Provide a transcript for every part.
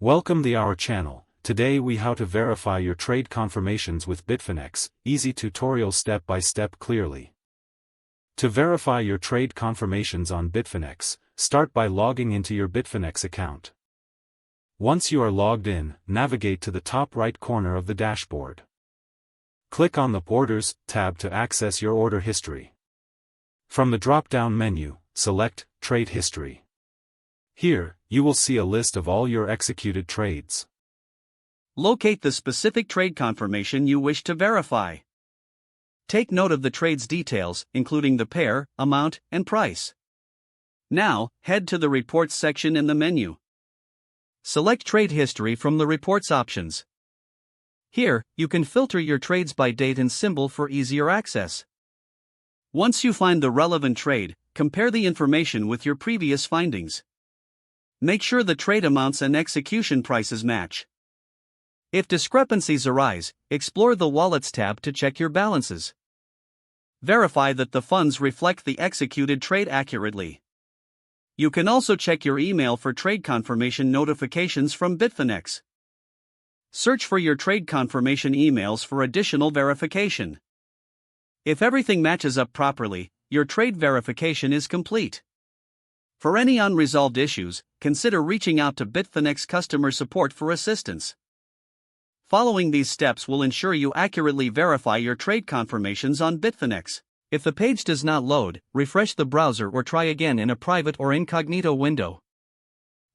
Welcome to our channel. Today we how to verify your trade confirmations with Bitfinex, easy tutorial step by step clearly. To verify your trade confirmations on Bitfinex, start by logging into your Bitfinex account. Once you are logged in, navigate to the top right corner of the dashboard. Click on the Orders tab to access your order history. From the drop-down menu, select Trade History. Here, you will see a list of all your executed trades. Locate the specific trade confirmation you wish to verify. Take note of the trade's details, including the pair, amount, and price. Now, head to the Reports section in the menu. Select Trade History from the Reports options. Here, you can filter your trades by date and symbol for easier access. Once you find the relevant trade, compare the information with your previous findings. Make sure the trade amounts and execution prices match. If discrepancies arise, explore the Wallets tab to check your balances. Verify that the funds reflect the executed trade accurately. You can also check your email for trade confirmation notifications from Bitfinex. Search for your trade confirmation emails for additional verification. If everything matches up properly, your trade verification is complete. For any unresolved issues, consider reaching out to Bitfinex customer support for assistance. Following these steps will ensure you accurately verify your trade confirmations on Bitfinex. If the page does not load, refresh the browser or try again in a private or incognito window.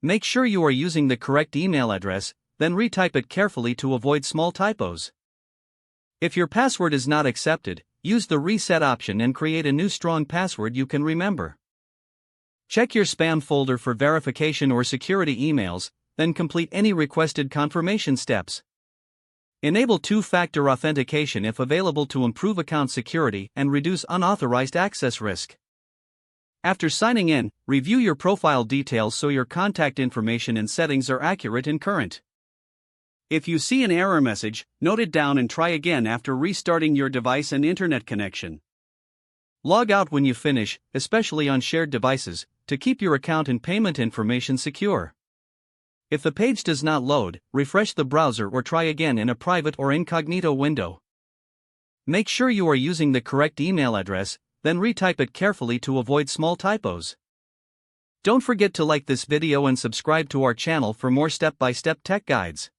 Make sure you are using the correct email address, then retype it carefully to avoid small typos. If your password is not accepted, use the reset option and create a new strong password you can remember. Check your spam folder for verification or security emails, then complete any requested confirmation steps. Enable two-factor authentication if available to improve account security and reduce unauthorized access risk. After signing in, review your profile details so your contact information and settings are accurate and current. If you see an error message, note it down and try again after restarting your device and internet connection. Log out when you finish, especially on shared devices, to keep your account and payment information secure. If the page does not load, refresh the browser or try again in a private or incognito window. Make sure you are using the correct email address, then retype it carefully to avoid small typos. Don't forget to like this video and subscribe to our channel for more step-by-step tech guides.